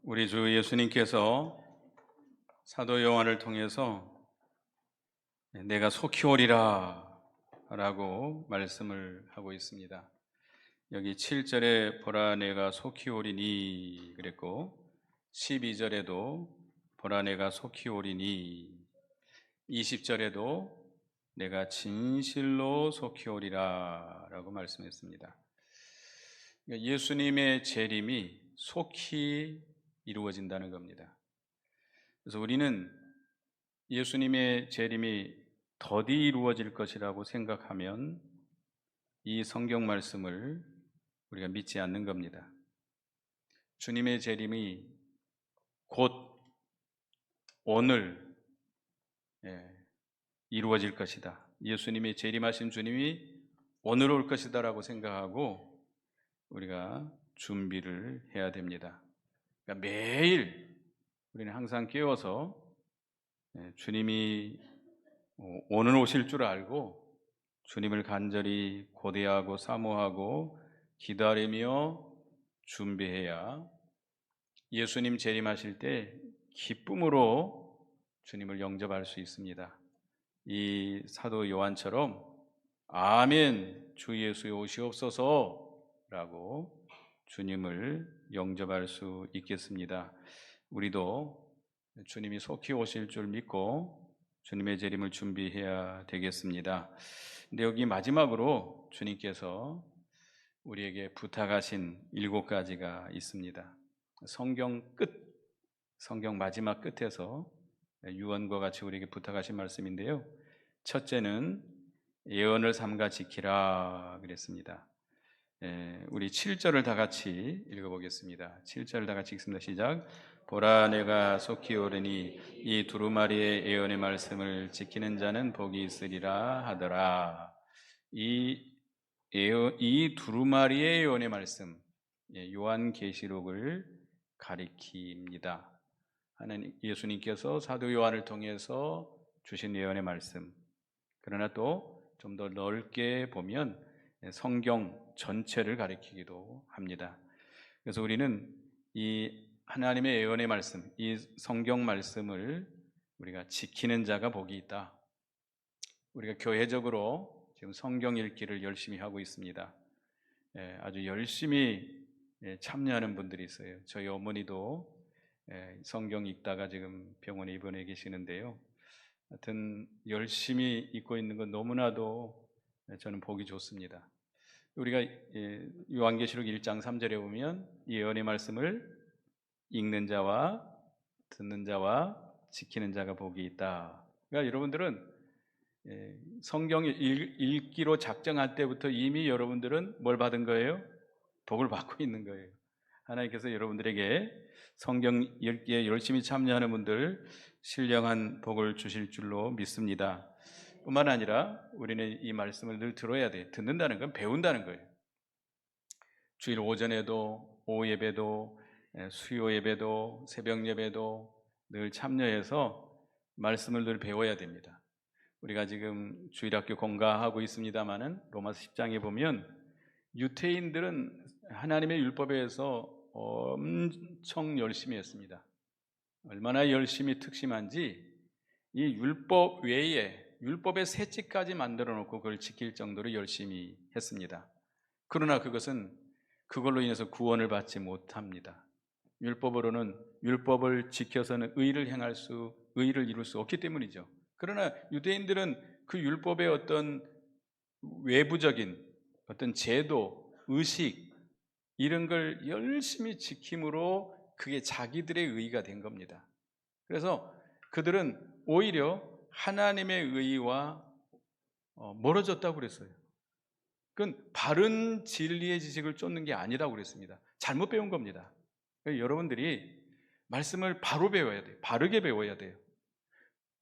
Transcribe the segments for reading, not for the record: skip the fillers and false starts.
우리 주 예수님께서 사도 요한을 통해서 내가 속히 오리라 라고 말씀을 하고 있습니다. 여기 7절에 보라 내가 속히 오리니 그랬고 12절에도 보라 내가 속히 오리니 20절에도 내가 진실로 속히 오리라 라고 말씀했습니다. 그러니까 예수님의 재림이 속히 이루어진다는 겁니다. 그래서 우리는 예수님의 재림이 더디 이루어질 것이라고 생각하면 이 성경 말씀을 우리가 믿지 않는 겁니다. 주님의 재림이 곧 오늘 이루어질 것이다. 예수님이 재림하신 주님이 오늘 올 것이다라고 생각하고 우리가 준비를 해야 됩니다. 그러니까 매일 우리는 항상 깨워서 주님이 오늘 오실 줄 알고 주님을 간절히 고대하고 사모하고 기다리며 준비해야 예수님 재림하실 때 기쁨으로 주님을 영접할 수 있습니다. 이 사도 요한처럼 아멘 주 예수의 오시옵소서라고 주님을 영접할 수 있겠습니다. 우리도 주님이 속히 오실 줄 믿고 주님의 재림을 준비해야 되겠습니다. 근데 여기 마지막으로 주님께서 우리에게 부탁하신 7가지가 있습니다. 성경 마지막 끝에서 유언과 같이 우리에게 부탁하신 말씀인데요. 첫째는 예언을 삼가 지키라 그랬습니다. 우리 7절을 다 같이 읽어보겠습니다. 7절을 다 같이 읽습니다. 시작. 보라 내가 속히 오르니 이 두루마리의 예언의 말씀을 지키는 자는 복이 있으리라 하더라. 이 두루마리의 예언의 말씀, 요한계시록을 가리킵니다. 하나님 예수님께서 사도 요한을 통해서 주신 예언의 말씀. 그러나 또 좀 더 넓게 보면 성경 전체를 가리키기도 합니다. 그래서 우리는 이 하나님의 예언의 말씀, 이 성경 말씀을 우리가 지키는 자가 복이 있다. 우리가 교회적으로 지금 성경 읽기를 열심히 하고 있습니다. 아주 열심히 참여하는 분들이 있어요. 저희 어머니도 성경 읽다가 지금 병원에 입원해 계시는데요. 하여튼 열심히 읽고 있는 건 너무나도 저는 보기 좋습니다. 우리가 요한계시록 1장 3절에 보면 이 예언의 말씀을 읽는 자와 듣는 자와 지키는 자가 복이 있다. 그러니까 여러분들은 성경을 읽기로 작정할 때부터 이미 여러분들은 뭘 받은 거예요? 복을 받고 있는 거예요. 하나님께서 여러분들에게 성경 읽기에 열심히 참여하는 분들 신령한 복을 주실 줄로 믿습니다. 뿐만 아니라 우리는 이 말씀을 늘 들어야 돼요. 듣는다는 건 배운다는 거예요. 주일 오전에도 오후 예배도 수요 예배도 새벽 예배도 늘 참여해서 말씀을 늘 배워야 됩니다. 우리가 지금 주일학교 공가하고 있습니다마는 로마서 10장에 보면 유대인들은 하나님의 율법에서 엄청 열심히 했습니다. 얼마나 열심히 특심한지 이 율법 외에 율법의 셋째까지 만들어 놓고 그걸 지킬 정도로 열심히 했습니다. 그러나 그걸로 인해서 구원을 받지 못합니다. 율법으로는 율법을 지켜서는 의를 이룰 수 없기 때문이죠. 그러나 유대인들은 그 율법의 어떤 외부적인 어떤 제도, 의식 이런 걸 열심히 지킴으로 그게 자기들의 의가 된 겁니다. 그래서 그들은 오히려 하나님의 의와 멀어졌다고 그랬어요. 그건 바른 진리의 지식을 쫓는 게 아니라고 그랬습니다. 잘못 배운 겁니다. 여러분들이 말씀을 바로 배워야 돼요. 바르게 배워야 돼요.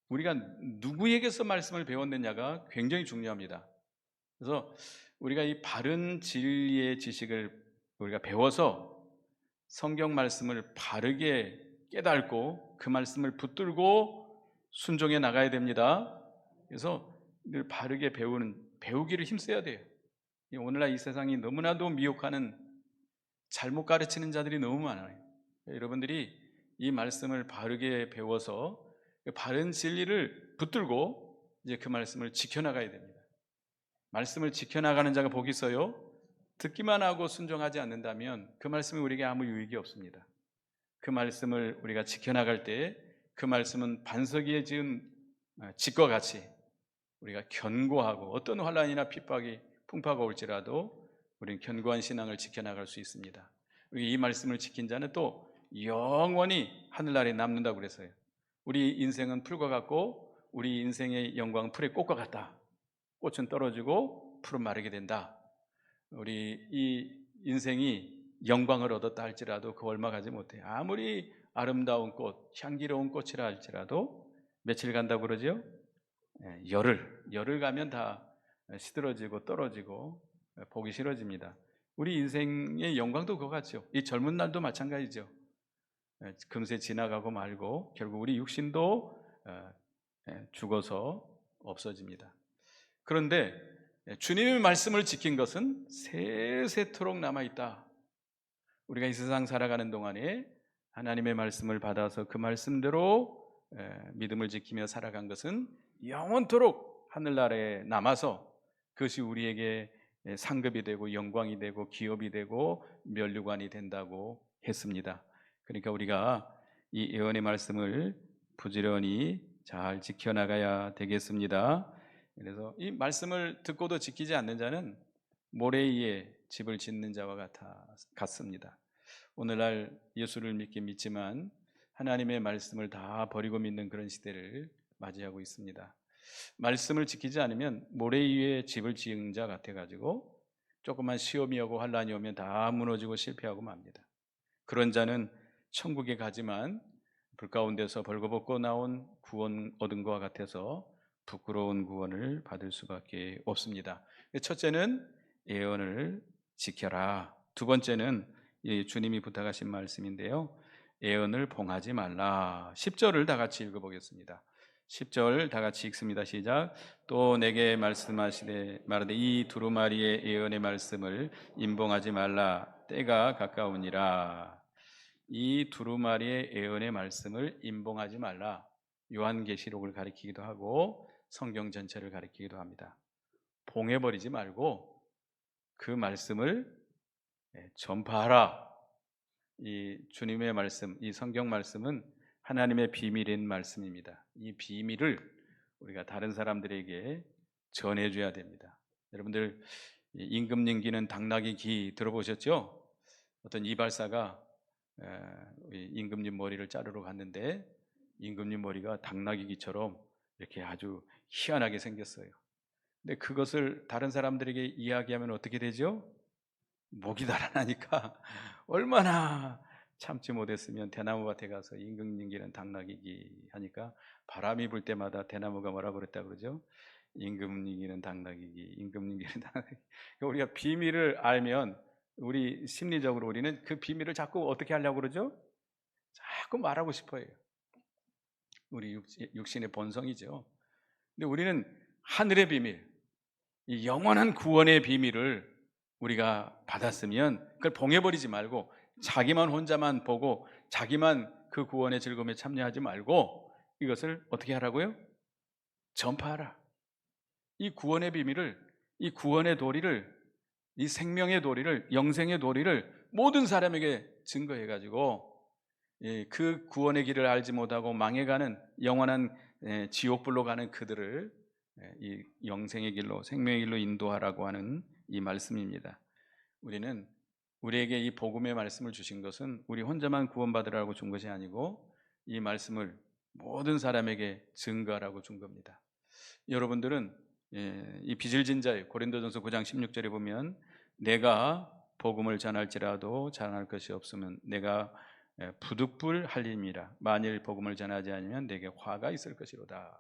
우리가 누구에게서 말씀을 배웠느냐가 굉장히 중요합니다. 그래서 우리가 이 바른 진리의 지식을 우리가 배워서 성경 말씀을 바르게 깨닫고 그 말씀을 붙들고 순종해 나가야 됩니다. 그래서 늘 바르게 배우기를 힘써야 돼요. 오늘날 이 세상이 너무나도 미혹하는 잘못 가르치는 자들이 너무 많아요. 여러분들이 이 말씀을 바르게 배워서 바른 진리를 붙들고 이제 그 말씀을 지켜나가야 됩니다. 말씀을 지켜나가는 자가 복이 있어요. 듣기만 하고 순종하지 않는다면 그 말씀이 우리에게 아무 유익이 없습니다. 그 말씀을 우리가 지켜나갈 때 그 말씀은 반석 위에 지은 집과 같이 우리가 견고하고 어떤 환난이나 핍박이 풍파가 올지라도 우리는 견고한 신앙을 지켜나갈 수 있습니다. 이 말씀을 지킨 자는 또 영원히 하늘나라에 남는다고 그랬어요. 우리 인생은 풀과 같고 우리 인생의 영광은 풀의 꽃과 같다. 꽃은 떨어지고 풀은 마르게 된다. 우리 이 인생이 영광을 얻었다 할지라도 그 얼마 가지 못해. 아무리 아름다운 꽃, 향기로운 꽃이라 할지라도 며칠 간다고 그러죠? 열흘 가면 다 시들어지고 떨어지고 보기 싫어집니다. 우리 인생의 영광도 그거 같죠. 이 젊은 날도 마찬가지죠. 금세 지나가고 말고 결국 우리 육신도 죽어서 없어집니다. 그런데 주님의 말씀을 지킨 것은 세세토록 남아있다. 우리가 이 세상 살아가는 동안에 하나님의 말씀을 받아서 그 말씀대로 믿음을 지키며 살아간 것은 영원토록 하늘나라에 남아서 그것이 우리에게 상급이 되고 영광이 되고 기업이 되고 면류관이 된다고 했습니다. 그러니까 우리가 이 예언의 말씀을 부지런히 잘 지켜나가야 되겠습니다. 그래서 이 말씀을 듣고도 지키지 않는 자는 모래 위에 집을 짓는 자와 같습니다. 오늘날 예수를 믿긴 믿지만 하나님의 말씀을 다 버리고 믿는 그런 시대를 맞이하고 있습니다. 말씀을 지키지 않으면 모래 위에 집을 지은 자 같아가지고 조금만 시험이 오고 환란이 오면 다 무너지고 실패하고 맙니다. 그런 자는 천국에 가지만 불 가운데서 벌거벗고 나온 구원 얻은 것과 같아서 부끄러운 구원을 받을 수밖에 없습니다. 첫째는 예언을 지켜라. 두 번째는 주님이 부탁하신 말씀인데요, 예언을 봉하지 말라. 10절을 다 같이 읽어보겠습니다. 10절 다 같이 읽습니다. 시작. 또 내게 말씀하시되 말하되 이 두루마리의 예언의 말씀을 임봉하지 말라. 때가 가까우니라. 이 두루마리의 예언의 말씀을 임봉하지 말라. 요한계시록을 가리키기도 하고 성경 전체를 가리키기도 합니다. 봉해버리지 말고 그 말씀을 전파하라. 이 주님의 말씀, 이 성경 말씀은 하나님의 비밀인 말씀입니다. 이 비밀을 우리가 다른 사람들에게 전해줘야 됩니다. 여러분들 임금님 기는 당나귀 기 들어보셨죠? 어떤 이발사가 임금님 머리를 자르러 갔는데 임금님 머리가 당나귀 기처럼 이렇게 아주 희한하게 생겼어요. 근데 그것을 다른 사람들에게 이야기하면 어떻게 되죠? 목이 달아나니까 얼마나 참지 못했으면 대나무밭에 가서 임금님 기는 당나귀 기 하니까 바람이 불 때마다 대나무가 뭐라고 그랬다 그러죠? 임금님 기는 당나귀 기, 임금님 기는 당나귀 기. 그러니까 우리가 비밀을 알면 우리 심리적으로 우리는 그 비밀을 자꾸 어떻게 하려고 그러죠? 자꾸 말하고 싶어요. 우리 육신의 본성이죠. 근데 우리는 하늘의 비밀, 이 영원한 구원의 비밀을 우리가 받았으면 그걸 봉해버리지 말고 자기만 혼자만 보고 자기만 그 구원의 즐거움에 참여하지 말고 이것을 어떻게 하라고요? 전파하라. 이 구원의 비밀을, 이 구원의 도리를, 이 생명의 도리를, 영생의 도리를 모든 사람에게 증거해가지고 그 구원의 길을 알지 못하고 망해가는 영원한 지옥불로 가는 그들을 이 영생의 길로, 생명의 길로 인도하라고 하는 이 말씀입니다. 우리는 우리에게 이 복음의 말씀을 주신 것은 우리 혼자만 구원받으라고 준 것이 아니고 이 말씀을 모든 사람에게 증거하라고 준 겁니다. 여러분들은 이 빚을 진 자예요. 고린도전서 9장 16절에 보면 내가 복음을 전할지라도 전할 것이 없으면 내가 부득불 할림이라. 만일 복음을 전하지 않으면 내게 화가 있을 것이로다.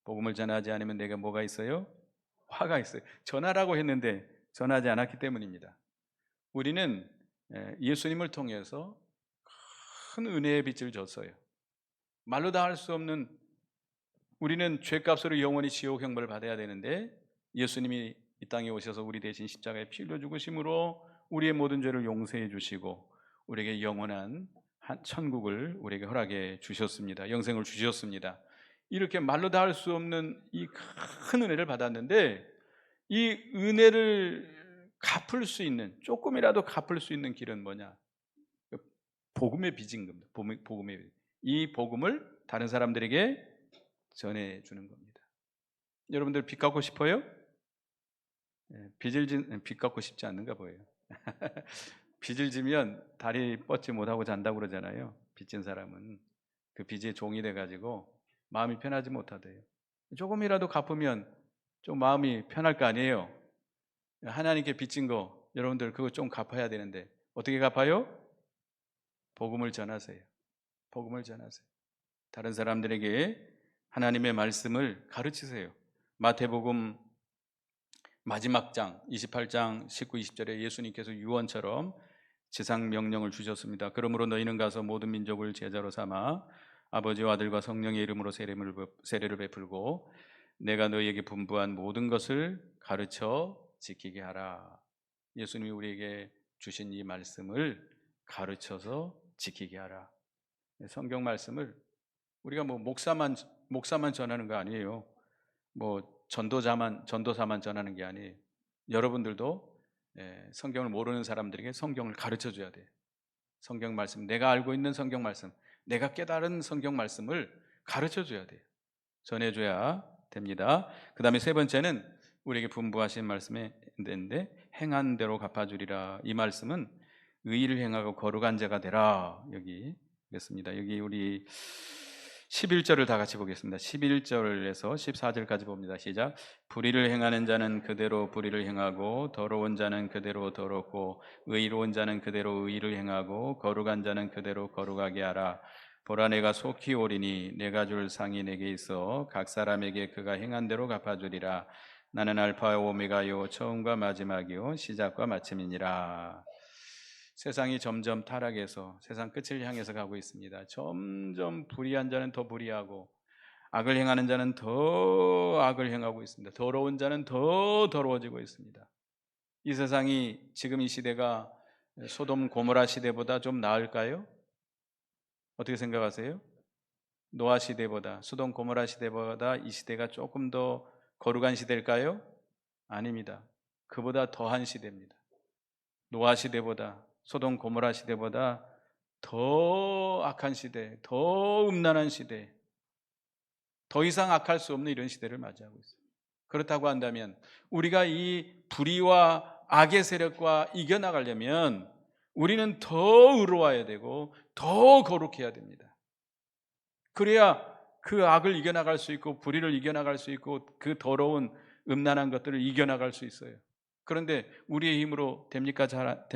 복음을 전하지 않으면 내가 뭐가 있어요? 화가 있어요. 전하라고 했는데 전하지 않았기 때문입니다. 우리는 예수님을 통해서 큰 은혜의 빚을 졌어요. 말로 다 할 수 없는, 우리는 죄값으로 영원히 지옥 형벌을 받아야 되는데 예수님이 이 땅에 오셔서 우리 대신 십자가에 피 흘려 죽으심으로 우리의 모든 죄를 용서해 주시고 우리에게 영원한 천국을 우리에게 허락해 주셨습니다. 영생을 주셨습니다. 이렇게 말로 다 할 수 없는 이 큰 은혜를 받았는데, 이 은혜를 갚을 수 있는, 조금이라도 갚을 수 있는 길은 뭐냐? 복음의 빚인 겁니다. 복음의 빚. 이 복음을 다른 사람들에게 전해주는 겁니다. 여러분들 빚 갚고 싶어요? 빚 갚고 싶지 않는가 보여요. 빚을 지면 다리 뻗지 못하고 잔다고 그러잖아요. 빚진 사람은 그 빚의 종이 돼가지고 마음이 편하지 못하대요. 조금이라도 갚으면 좀 마음이 편할 거 아니에요. 하나님께 빚진 거 여러분들 그거 좀 갚아야 되는데 어떻게 갚아요? 복음을 전하세요. 복음을 전하세요. 다른 사람들에게 하나님의 말씀을 가르치세요. 마태복음 마지막 장 28장 19, 20절에 예수님께서 유언처럼 지상 명령을 주셨습니다. 그러므로 너희는 가서 모든 민족을 제자로 삼아 아버지와 아들과 성령의 이름으로 세례를 베풀고 내가 너희에게 분부한 모든 것을 가르쳐 지키게 하라. 예수님이 우리에게 주신 이 말씀을 가르쳐서 지키게 하라. 성경 말씀을 우리가 뭐 목사만 전하는 거 아니에요. 뭐 전도사만 전하는 게 아니에요. 여러분들도 성경을 모르는 사람들에게 성경을 가르쳐 줘야 돼요. 성경 말씀, 내가 알고 있는 성경 말씀, 내가 깨달은 성경 말씀을 가르쳐 줘야 돼요. 전해 줘야 됩니다. 그다음에 세 번째는 우리에게 분부하신 말씀에 있는데 행한 대로 갚아주리라. 이 말씀은 의의를 행하고 거룩한 자가 되라. 여기 있습니다. 여기 우리 11절을 다 같이 보겠습니다. 11절에서 14절까지 봅니다. 시작. 불의를 행하는 자는 그대로 불의를 행하고 더러운 자는 그대로 더럽고 의로운 자는 그대로 의를 행하고 거룩한 자는 그대로 거룩하게 하라. 보라 내가 속히 오리니 내가 줄 상이 내게 있어 각 사람에게 그가 행한 대로 갚아주리라. 나는 알파와 오메가요 처음과 마지막이요 시작과 마침이니라. 세상이 점점 타락해서 세상 끝을 향해서 가고 있습니다. 점점 불의한 자는 더 불의하고 악을 행하는 자는 더 악을 행하고 있습니다. 더러운 자는 더 더러워지고 있습니다. 이 세상이 지금 이 시대가 소돔 고모라 시대보다 좀 나을까요? 어떻게 생각하세요? 노아 시대보다, 소돔 고모라 시대보다 이 시대가 조금 더 거룩한 시대일까요? 아닙니다. 그보다 더한 시대입니다. 노아 시대보다, 소돔 고모라 시대보다 더 악한 시대, 더 음란한 시대, 더 이상 악할 수 없는 이런 시대를 맞이하고 있습니다. 그렇다고 한다면 우리가 이 불의와 악의 세력과 이겨나가려면 우리는 더 의로워야 되고 더 거룩해야 됩니다. 그래야 그 악을 이겨나갈 수 있고 불의를 이겨나갈 수 있고 그 더러운 음란한 것들을 이겨나갈 수 있어요. 그런데 우리의 힘으로 됩니까? 잘 안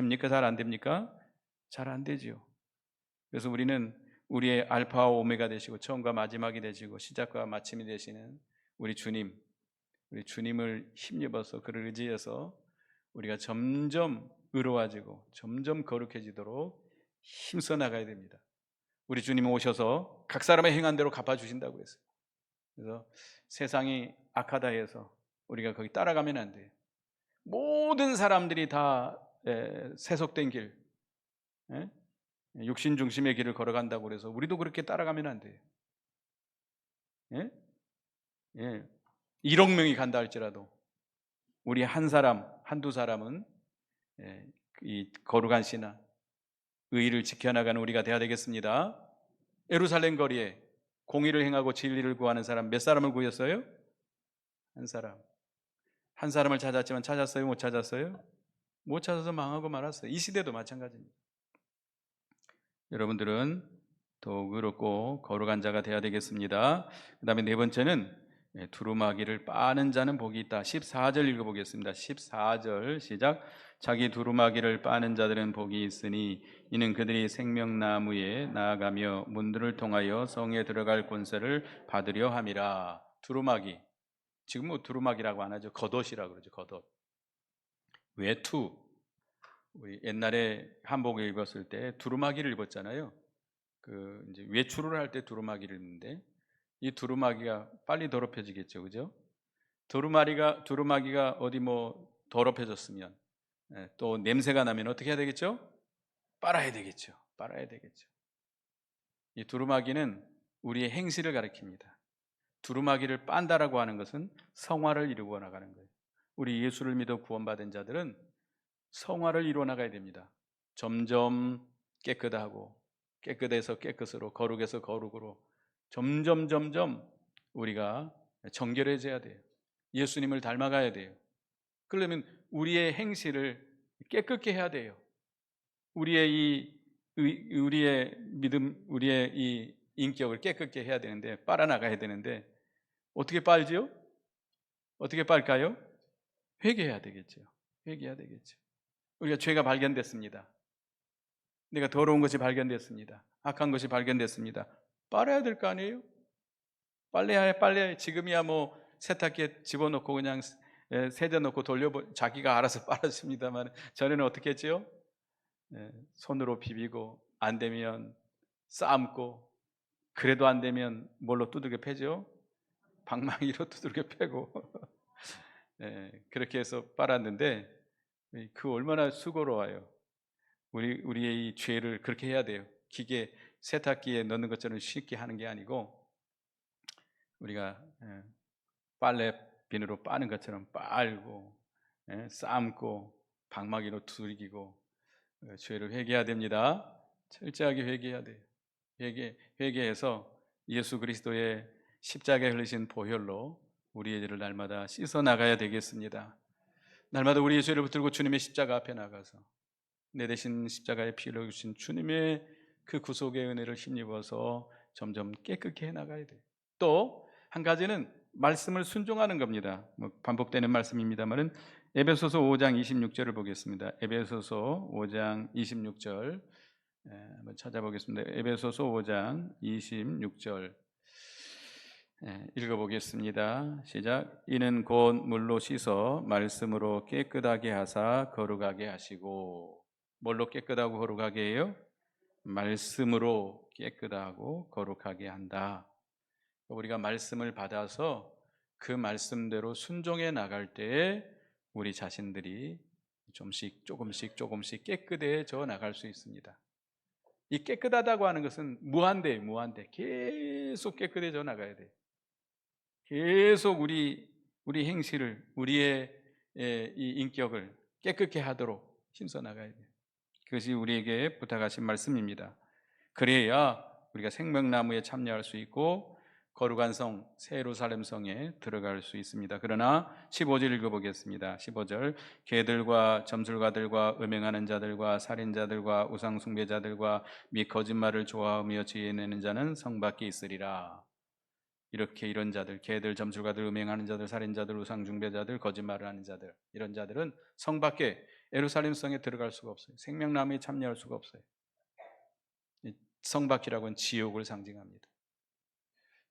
됩니까? 잘 안 되지요. 그래서 우리는 우리의 알파와 오메가 되시고 처음과 마지막이 되시고 시작과 마침이 되시는 우리 주님을 힘입어서 그를 의지해서 우리가 점점 의로워지고 점점 거룩해지도록 힘써 나가야 됩니다. 우리 주님이 오셔서 각 사람의 행한 대로 갚아주신다고 했어요. 그래서 세상이 악하다 해서 우리가 거기 따라가면 안 돼요. 모든 사람들이 다 세속된 길, 육신 중심의 길을 걸어간다고 그래서 우리도 그렇게 따라가면 안 돼요. 1억 명이 간다 할지라도 우리 한 사람, 한두 사람은 이 거룩한 신앙, 의의를 지켜나가는 우리가 되어야 되겠습니다. 예루살렘 거리에 공의를 행하고 진리를 구하는 사람 몇 사람을 구했어요? 한 사람. 한 사람을 찾았지만 찾았어요? 못 찾았어요? 못 찾아서 망하고 말았어요. 이 시대도 마찬가지입니다. 여러분들은 더욱 의롭고 거룩한 자가 되어야 되겠습니다. 그 다음에 네 번째는 두루마기를 빠는 자는 복이 있다. 14절 읽어보겠습니다. 14절 시작. 자기 두루마기를 빠는 자들은 복이 있으니 이는 그들이 생명나무에 나아가며 문들을 통하여 성에 들어갈 권세를 받으려 함이라. 두루마기, 지금 뭐 두루마기라고 안 하죠. 겉옷이라고 그러죠. 겉옷. 외투, 우리 옛날에 한복을 입었을 때 두루마기를 입었잖아요. 그 이제 외출을 할 때 두루마기를 입는데 이 두루마기가 빨리 더럽혀지겠죠, 그죠? 두루마기가 어디 뭐 더럽혀졌으면 또 냄새가 나면 어떻게 해야 되겠죠? 빨아야 되겠죠. 빨아야 되겠죠. 이 두루마기는 우리의 행실을 가리킵니다. 두루마기를 빤다라고 하는 것은 성화를 이루어 나가는 거예요. 우리 예수를 믿어 구원받은 자들은 성화를 이루어 나가야 됩니다. 점점 깨끗하고, 깨끗해서 깨끗으로, 거룩에서 거룩으로 점점 우리가 정결해져야 돼요. 예수님을 닮아가야 돼요. 그러려면 우리의 행실을 깨끗게 해야 돼요. 우리의 믿음, 우리의 이 인격을 깨끗게 해야 되는데, 빨아나가야 되는데, 어떻게 빨지요? 어떻게 빨까요? 회개해야 되겠죠. 회개해야 되겠죠. 우리가 죄가 발견됐습니다. 내가 더러운 것이 발견됐습니다. 악한 것이 발견됐습니다. 빨아야 될 거 아니에요? 빨래야 지금이야 뭐 세탁기에 집어넣고 그냥 세제 넣고 자기가 알아서 빨았습니다만, 전에는 어떻게 했지요? 손으로 비비고, 안 되면 삶고, 그래도 안 되면 뭘로 두들겨 패죠? 방망이로 두들겨 패고 그렇게 해서 빨았는데, 그 얼마나 수고로워요. 우리의 이 죄를 그렇게 해야 돼요. 기계 세탁기에 넣는 것처럼 쉽게 하는 게 아니고, 우리가 빨래 비누로 빠는 것처럼 빨고, 삶고, 방망이로 두들기고, 죄를 회개해야 됩니다. 철저하게 회개해야 돼요. 회개해서 예수 그리스도의 십자가에 흘리신 보혈로 우리의 죄를 날마다 씻어 나가야 되겠습니다. 날마다 우리의 죄를 붙들고 주님의 십자가 앞에 나가서 내 대신 십자가에 피 흘려주신 주님의 그 구속의 은혜를 힘입어서 점점 깨끗게 해나가야 돼요. 또 한 가지는 말씀을 순종하는 겁니다. 반복되는 말씀입니다만은 에베소서 5장 26절을 보겠습니다. 에베소서 5장 26절 한번 찾아보겠습니다. 에베소서 5장 26절 읽어보겠습니다. 시작. 이는 곧 물로 씻어 말씀으로 깨끗하게 하사 거룩하게 하시고. 뭘로 깨끗하고 거룩하게 해요? 말씀으로 깨끗하고 거룩하게 한다. 우리가 말씀을 받아서 그 말씀대로 순종해 나갈 때에 우리 자신들이 조금씩 깨끗해져 나갈 수 있습니다. 이 깨끗하다고 하는 것은 무한대 계속 깨끗해져 나가야 돼요. 계속 우리 행실을, 우리의 이 인격을 깨끗게 하도록 힘써 나가야 돼요. 그것이 우리에게 부탁하신 말씀입니다. 그래야 우리가 생명나무에 참여할 수 있고 거룩한 성, 새 예루살렘 성에 들어갈 수 있습니다. 그러나 15절 읽어보겠습니다. 15절. 개들과 점술가들과 음행하는 자들과 살인자들과 우상숭배자들과 및 거짓말을 좋아하며 지혜내는 자는 성 밖에 있으리라. 이렇게 이런 자들, 개들, 점술가들, 음행하는 자들, 살인자들, 우상숭배자들, 거짓말을 하는 자들, 이런 자들은 성 밖에 예루살렘 성에 들어갈 수가 없어요. 생명나무에 참여할 수가 없어요. 성 밖이라고는 지옥을 상징합니다.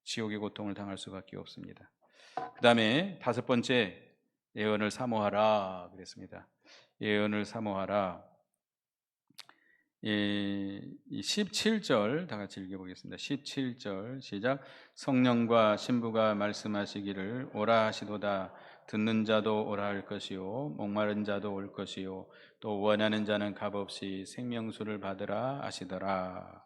지옥의 고통을 당할 수밖에 없습니다. 그 다음에 다섯 번째, 예언을 사모하라 그랬습니다. 예언을 사모하라. 17절 다 같이 읽어보겠습니다. 17절 시작. 성령과 신부가 말씀하시기를 오라 하시도다. 듣는 자도 오라 할 것이요 목마른 자도 올 것이요 또 원하는 자는 값없이 생명수를 받으라 하시더라.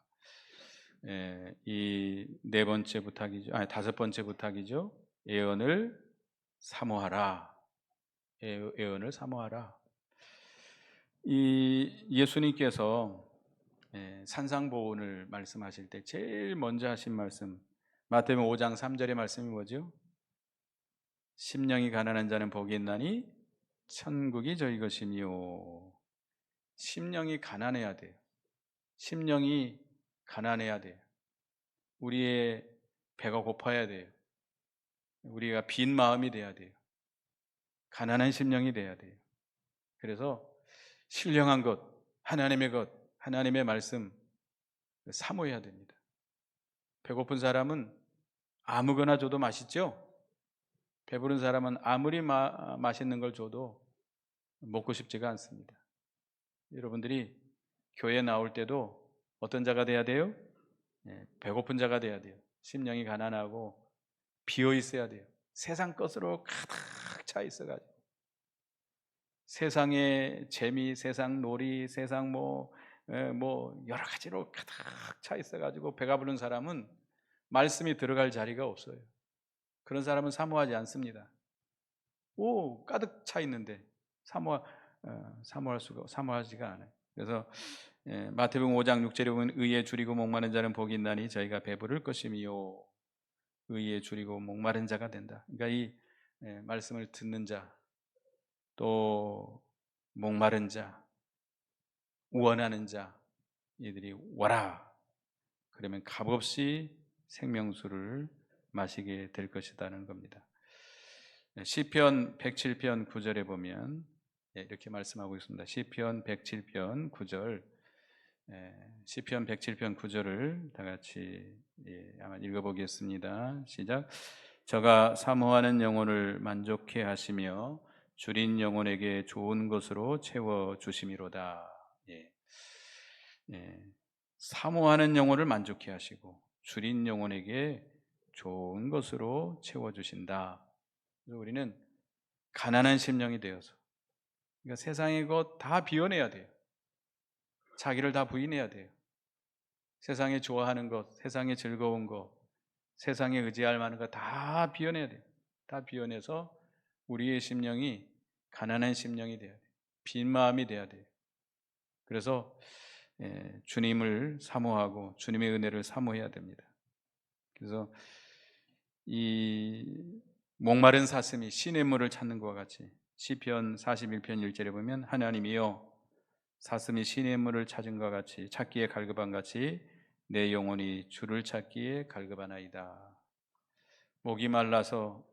이 네 번째 부탁이죠. 다섯 번째 부탁이죠. 예언을 사모하라. 예언을 사모하라. 이 예수님께서 산상보훈을 말씀하실 때 제일 먼저 하신 말씀, 마태복음 5장 3절의 말씀이 뭐죠? 심령이 가난한 자는 복이 있나니 천국이 저희 것이니요. 심령이 가난해야 돼요. 심령이 가난해야 돼요. 우리의 배가 고파야 돼요. 우리가 빈 마음이 돼야 돼요. 가난한 심령이 돼야 돼요. 그래서 신령한 것, 하나님의 것, 하나님의 말씀 사모해야 됩니다. 배고픈 사람은 아무거나 줘도 맛있죠? 배부른 사람은 아무리 맛있는 걸 줘도 먹고 싶지가 않습니다. 여러분들이 교회에 나올 때도 어떤 자가 돼야 돼요? 배고픈 자가 돼야 돼요. 심령이 가난하고 비어 있어야 돼요. 세상 것으로 가득 차 있어가지고 세상의 재미, 세상 놀이, 세상 뭐 여러 가지로 가득 차 있어가지고 배가 부른 사람은 말씀이 들어갈 자리가 없어요. 그런 사람은 사모하지 않습니다. 가득 차 있는데 사모하지가 않아요. 그래서 마태복음 5장 6절에 보면 의에 줄이고 목마른 자는 복이 있나니 저희가 배부를 것이미요. 의에 줄이고 목마른 자가 된다. 그러니까 이 말씀을 듣는 자, 또 목마른 자, 원하는 자, 이들이 와라. 그러면 값없이 생명수를 마시게 될 것이라는 겁니다. 시편 107편 9절에 보면 이렇게 말씀하고 있습니다. 시편 107편 9절, 시편 107편 9절을 다 같이 한번 읽어보겠습니다. 시작. 저가 사모하는 영혼을 만족해 하시며 줄인 영혼에게 좋은 것으로 채워 주심이로다. 사모하는 영혼을 만족해 하시고 줄인 영혼에게 좋은 것으로 채워 주신다. 그래서 우리는 가난한 심령이 되어서, 그러니까 세상의 것 다 비워내야 돼요. 자기를 다 부인해야 돼요. 세상에 좋아하는 것, 세상에 즐거운 것, 세상에 의지할 만한 것 다 비워내야 돼요. 다 비워내서 우리의 심령이 가난한 심령이 돼야 돼요. 빈 마음이 돼야 돼요. 그래서 주님을 사모하고 주님의 은혜를 사모해야 됩니다. 그래서 이 목마른 사슴이 시냇물을 찾는 것과 같이 시편 41편 1절에 보면 하나님이여 사슴이 시냇물을 찾은 것 같이 찾기에 갈급한 같이 내 영혼이 주를 찾기에 갈급하나이다. 목이 말라서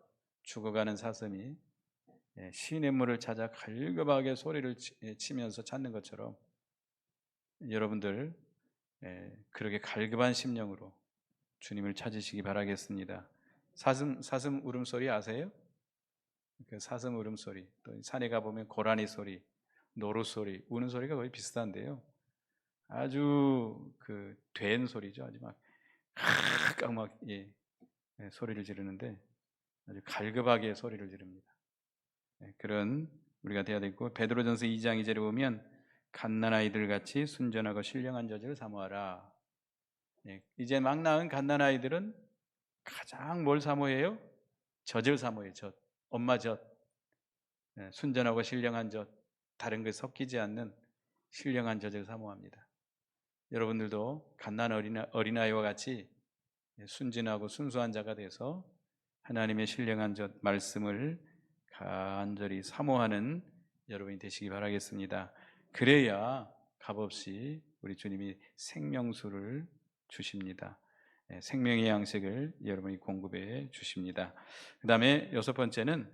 죽어가는 사슴이 시냇물을 찾아 갈급하게 소리를 치면서 찾는 것처럼 여러분들 그렇게 갈급한 심령으로 주님을 찾으시기 바라겠습니다. 사슴 울음소리 아세요? 그 사슴 울음소리, 또 산에 가보면 고라니 소리, 노루소리, 우는 소리가 거의 비슷한데요. 아주 된 소리죠. 아주 막 소리를 지르는데 아주 갈급하게 소리를 지릅니다. 그런 우리가 되어야 되고, 베드로전서 2장 2절에 보면 갓난아이들 같이 순전하고 신령한 젖을 사모하라. 이제 막 낳은 갓난아이들은 가장 뭘 사모해요? 젖을 사모해요. 젖, 엄마 젖. 순전하고 신령한 젖, 다른 것 섞이지 않는 신령한 젖을 사모합니다. 여러분들도 갓난 어린아이와 같이 순진하고 순수한 자가 돼서 하나님의 신령한 젖 말씀을 간절히 사모하는 여러분이 되시기 바라겠습니다. 그래야 값없이 우리 주님이 생명수를 주십니다. 생명의 양식을 여러분이 공급해 주십니다. 그 다음에 6번째는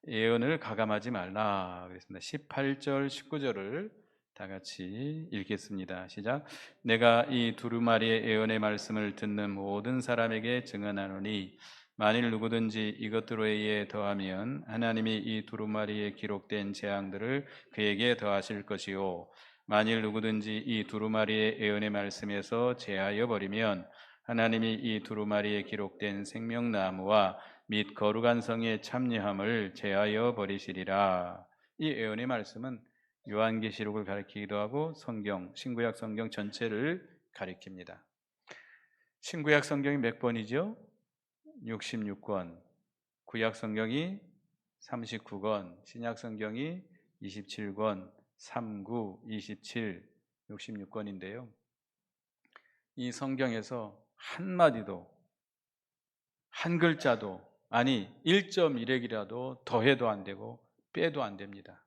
예언을 가감하지 말라 그랬습니다. 18절 19절을 다 같이 읽겠습니다. 시작. 내가 이 두루마리의 예언의 말씀을 듣는 모든 사람에게 증언하노니 만일 누구든지 이것들에 의해 더하면 하나님이 이 두루마리에 기록된 재앙들을 그에게 더하실 것이요 만일 누구든지 이 두루마리의 예언의 말씀에서 제하여 버리면 하나님이 이 두루마리에 기록된 생명나무와 및 거룩한 성의 참여함을 제하여 버리시리라. 이 예언의 말씀은 요한계시록을 가리키기도 하고 신구약 성경 전체를 가리킵니다. 신구약 성경이 몇 권이죠? 66권, 구약 성경이 39권, 신약 성경이 27권, 39, 27, 66권인데요. 이 성경에서 한마디도, 한 글자도, 아니 1.1획이라도 더해도 안 되고 빼도 안 됩니다.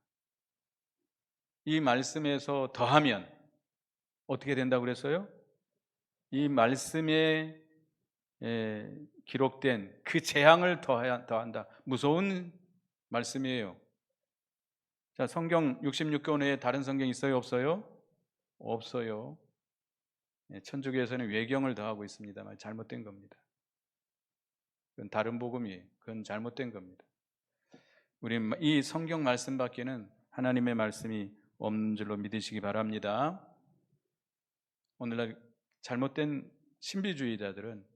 이 말씀에서 더하면 어떻게 된다고 그랬어요? 이 말씀에 기록된 그 재앙을 더한다. 무서운 말씀이에요. 자, 성경 66권 외에 다른 성경 있어요? 없어요? 없어요. 천주교에서는 외경을 더하고 있습니다만 잘못된 겁니다. 그건 다른 복음이에요. 그건 잘못된 겁니다. 우리 이 성경 말씀 밖에는 하나님의 말씀이 없는 줄로 믿으시기 바랍니다. 오늘날 잘못된 신비주의자들은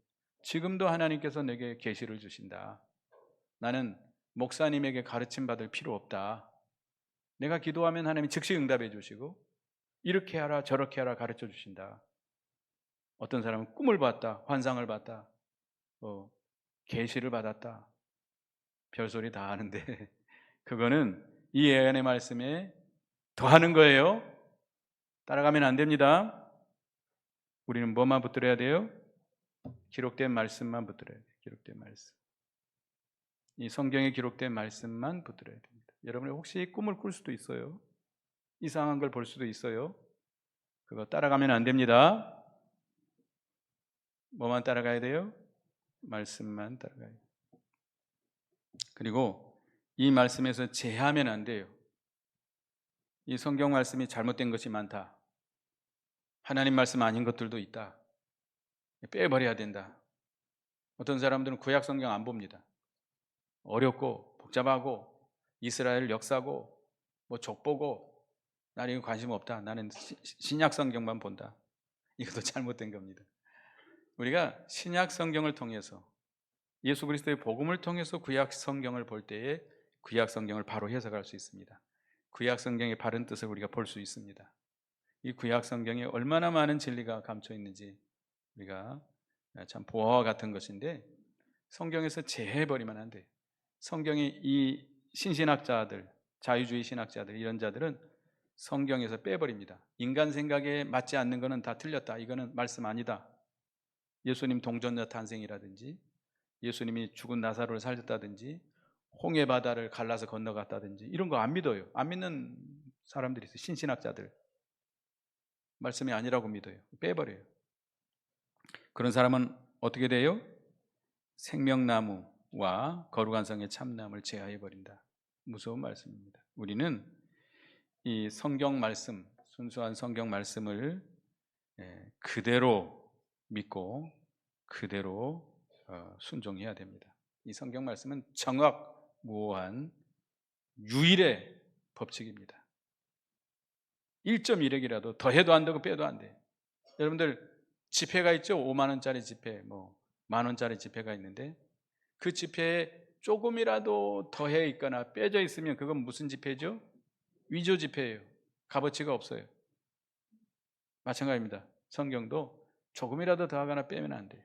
지금도 하나님께서 내게 계시를 주신다. 나는 목사님에게 가르침 받을 필요 없다. 내가 기도하면 하나님이 즉시 응답해 주시고 이렇게 하라 저렇게 하라 가르쳐 주신다. 어떤 사람은 꿈을 봤다, 환상을 봤다, 계시를 받았다, 별소리 다 하는데 그거는 이 예언의 말씀에 더하는 거예요. 따라가면 안 됩니다. 우리는 뭐만 붙들어야 돼요? 기록된 말씀만 붙들어야 돼요. 기록된 말씀. 이 성경에 기록된 말씀만 붙들어야 됩니다. 여러분이 혹시 꿈을 꿀 수도 있어요. 이상한 걸 볼 수도 있어요. 그거 따라가면 안 됩니다. 뭐만 따라가야 돼요? 말씀만 따라가야 돼요. 그리고 이 말씀에서 제하면 안 돼요. 이 성경 말씀이 잘못된 것이 많다. 하나님 말씀 아닌 것들도 있다. 빼버려야 된다. 어떤 사람들은 구약 성경 안 봅니다. 어렵고 복잡하고 이스라엘 역사고 뭐 족보고 나는 이거 관심 없다. 나는 신약 성경만 본다. 이것도 잘못된 겁니다. 우리가 신약 성경을 통해서 예수 그리스도의 복음을 통해서 구약 성경을 볼 때에 구약 성경을 바로 해석할 수 있습니다. 구약 성경의 바른 뜻을 우리가 볼 수 있습니다. 이 구약 성경에 얼마나 많은 진리가 감춰 있는지 우리가 참 보화와 같은 것인데 성경에서 제해버리면 안 돼요. 성경이 이 신신학자들, 자유주의 신학자들 이런 자들은 성경에서 빼버립니다. 인간 생각에 맞지 않는 것은 다 틀렸다. 이거는 말씀 아니다. 예수님 동전녀 탄생이라든지 예수님이 죽은 나사로를 살렸다든지 홍해 바다를 갈라서 건너갔다든지 이런 거 안 믿어요. 안 믿는 사람들이 있어요. 신신학자들. 말씀이 아니라고 믿어요. 빼버려요. 그런 사람은 어떻게 돼요? 생명나무와 거룩한 성의 참나무를 제하해버린다. 무서운 말씀입니다. 우리는 이 성경 말씀, 순수한 성경 말씀을 그대로 믿고 그대로 순종해야 됩니다. 이 성경 말씀은 정확무오한 유일의 법칙입니다. 1.1핵이라도 더해도 안 되고 빼도 안 돼. 여러분들 지폐가 있죠? 5만 원짜리 지폐, 뭐 만 원짜리 지폐가 있는데 그 지폐에 조금이라도 더해 있거나 빼져 있으면 그건 무슨 지폐죠? 위조 지폐예요. 값어치가 없어요. 마찬가지입니다. 성경도 조금이라도 더하거나 빼면 안 돼요.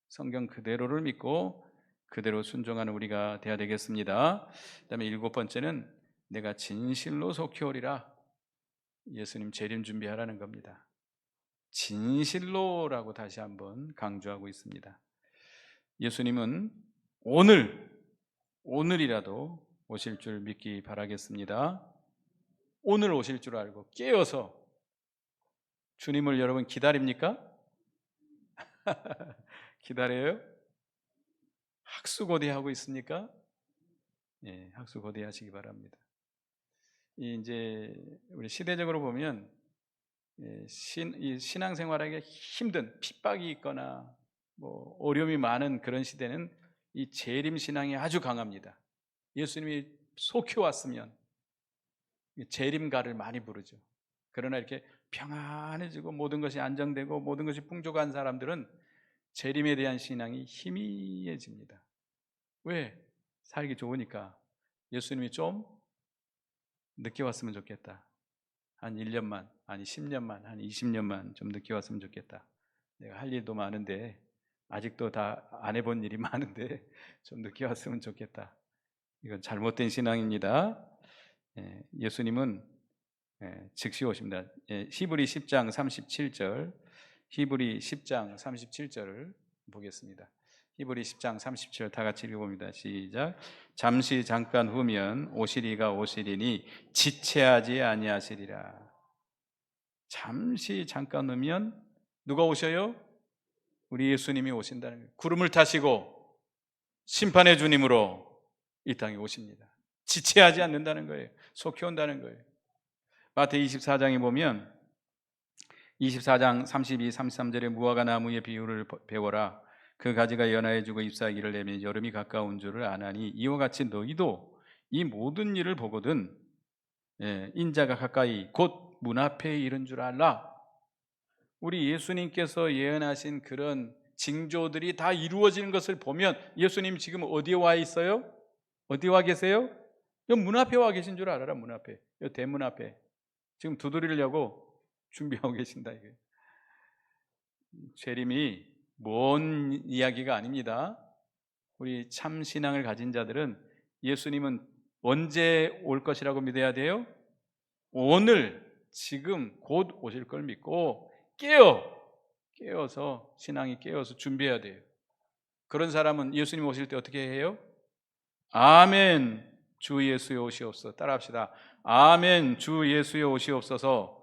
성경 그대로를 믿고 그대로 순종하는 우리가 되어야 되겠습니다. 그다음에 7번째는 내가 진실로 속히오리라. 예수님 재림 준비하라는 겁니다. 진실로라고 다시 한번 강조하고 있습니다. 예수님은 오늘이라도 오실 줄 믿기 바라겠습니다. 오늘 오실 줄 알고 깨어서 주님을 여러분 기다립니까? 기다려요? 학수고대하고 있습니까? 예, 학수고대하시기 바랍니다. 이제 우리 시대적으로 보면 이 신앙생활하기가 힘든 핍박이 있거나 뭐 어려움이 많은 그런 시대는 이 재림 신앙이 아주 강합니다. 예수님이 속히 왔으면 재림가를 많이 부르죠. 그러나 이렇게 평안해지고 모든 것이 안정되고 모든 것이 풍족한 사람들은 재림에 대한 신앙이 희미해집니다. 왜? 살기 좋으니까. 예수님이 좀 늦게 왔으면 좋겠다. 한 1년만, 아니 10년만, 한 20년만 좀 늦게 왔으면 좋겠다. 내가 할 일도 많은데 아직도 다 안 해본 일이 많은데 좀 늦게 왔으면 좋겠다. 이건 잘못된 신앙입니다. 예수님은 즉시 오십니다. 히브리 10장 37절, 히브리 10장 37절을 보겠습니다. 히브리 10장 37절 다 같이 읽어봅니다. 시작. 잠시 잠깐 후면 오시리가 오시리니 지체하지 아니하시리라. 잠시 잠깐 후면 누가 오셔요? 우리 예수님이 오신다는 거예요. 구름을 타시고 심판의 주님으로 이 땅에 오십니다. 지체하지 않는다는 거예요. 속히 온다는 거예요. 마태 24장에 보면 24장 32, 33절에 무화과 나무의 비유를 배워라. 그 가지가 연하여지고 잎사귀를 내면 여름이 가까운 줄을 아나니 이와 같이 너희도 이 모든 일을 보거든 인자가 가까이 곧 문 앞에 이른 줄 알라. 우리 예수님께서 예언하신 그런 징조들이 다 이루어지는 것을 보면 예수님 지금 어디에 와 있어요? 어디 와 계세요? 문 앞에 와 계신 줄 알아라. 문 앞에, 이 대문 앞에 지금 두드리려고 준비하고 계신다 이거예요. 재림이 먼 이야기가 아닙니다. 우리 참 신앙을 가진 자들은 예수님은 언제 올 것이라고 믿어야 돼요? 오늘, 지금 곧 오실 걸 믿고 깨어서 신앙이 깨어서 준비해야 돼요. 그런 사람은 예수님 오실 때 어떻게 해요? 아멘 주 예수여 오시옵소서. 따라합시다. 아멘 주 예수여 오시옵소서.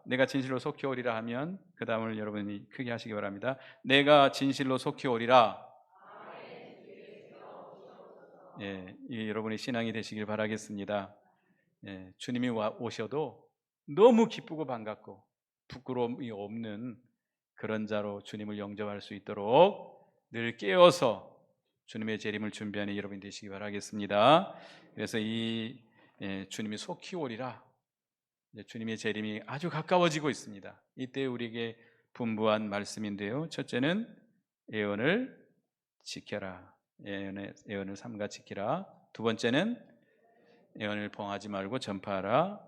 내가 진실로 속히 오리라 하면 그 다음을 여러분이 크게 하시기 바랍니다. 내가 진실로 속히 오리라. 예, 이 여러분의 신앙이 되시길 바라겠습니다. 예, 주님이 오셔도 너무 기쁘고 반갑고 부끄러움이 없는 그런 자로 주님을 영접할 수 있도록 늘 깨어서 주님의 재림을 준비하는 여러분이 되시기 바라겠습니다. 그래서 주님이 속히 오리라. 주님의 재림이 아주 가까워지고 있습니다. 이때 우리에게 분부한 말씀인데요. 첫째는 예언을 지켜라. 예언을 삼가 지키라. 두 번째는 예언을 봉하지 말고 전파하라.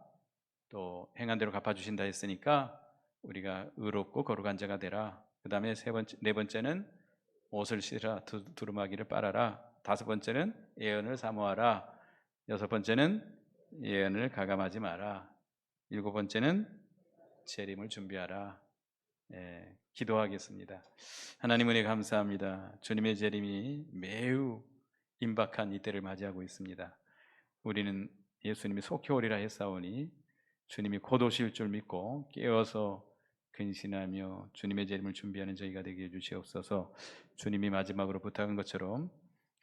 또 행한 대로 갚아주신다 했으니까 우리가 의롭고 거룩한 자가 되라. 그 다음에 네 번째는 옷을 씻으라. 두루마기를 빨아라. 다섯 번째는 예언을 사모하라. 여섯 번째는 예언을 가감하지 마라. 일곱 번째는 재림을 준비하라. 기도하겠습니다. 하나님 은혜 감사합니다. 주님의 재림이 매우 임박한 이때를 맞이하고 있습니다. 우리는 예수님이 속히 오리라 했사오니 주님이 곧 오실 줄 믿고 깨어서 근신하며 주님의 재림을 준비하는 저희가 되게 해주시옵소서. 주님이 마지막으로 부탁한 것처럼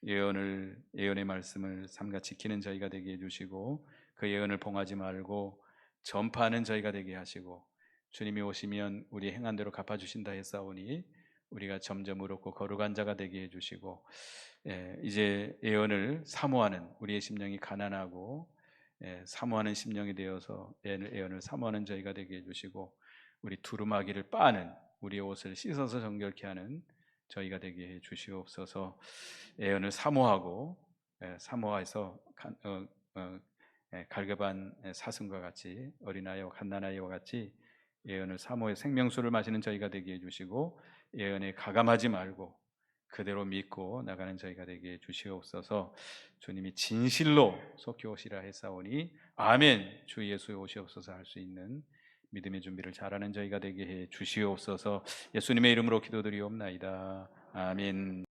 예언의 말씀을 삼가 지키는 저희가 되게 해주시고 그 예언을 봉하지 말고 전파하는 저희가 되게 하시고 주님이 오시면 우리 행한 대로 갚아주신다 했사오니 우리가 점점 의롭고 거룩한 자가 되게 해주시고 이제 예언을 사모하는 우리의 심령이 가난하고 사모하는 심령이 되어서 예언을 사모하는 저희가 되게 해주시고 우리 두루마기를 빠는 우리의 옷을 씻어서 정결케 하는 저희가 되게 해주시옵소서. 예언을 사모하고 사모해서 갈급한 사슴과 같이 어린아이와 갓난아이와 같이 예언을 사모해 생명수를 마시는 저희가 되게 해주시고 예언에 가감하지 말고 그대로 믿고 나가는 저희가 되게 해주시옵소서. 주님이 진실로 속히 오시라 했사오니 아멘 주 예수의 오시옵소서 할 수 있는 믿음의 준비를 잘하는 저희가 되게 해 주시옵소서. 예수님의 이름으로 기도드리옵나이다. 아멘.